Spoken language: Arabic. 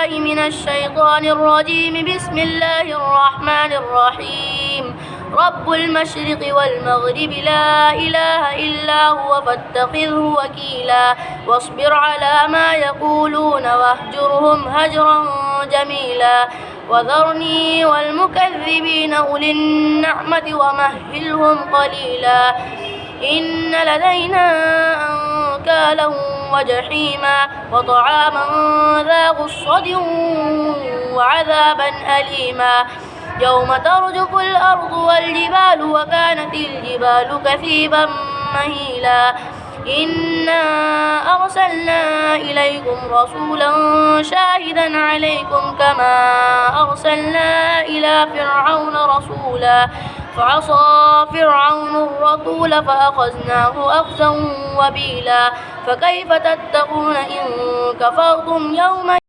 بالله من الشيطان الرجيم. بسم الله الرحمن الرحيم. رب المشرق والمغرب لا إله إلا هو فاتخذه وكيلا واصبر على ما يقولون واهجرهم هجرا جميلا وذرني والمكذبين أولي النعمة ومهلهم قليلا إن لدينا أنكالا وجحيما وطعاما ذا غصة وعذابا أليما يوم ترجف الأرض والجبال وكانت الجبال كثيبا مهيلا إنا أرسلنا إليكم رسولا شاهدا عليكم كما أرسلنا إلى فرعون رسولا فعصى فرعون الرسول فأخذناه أخذا وبيلا فكيف تتقون إن كفرتم يوما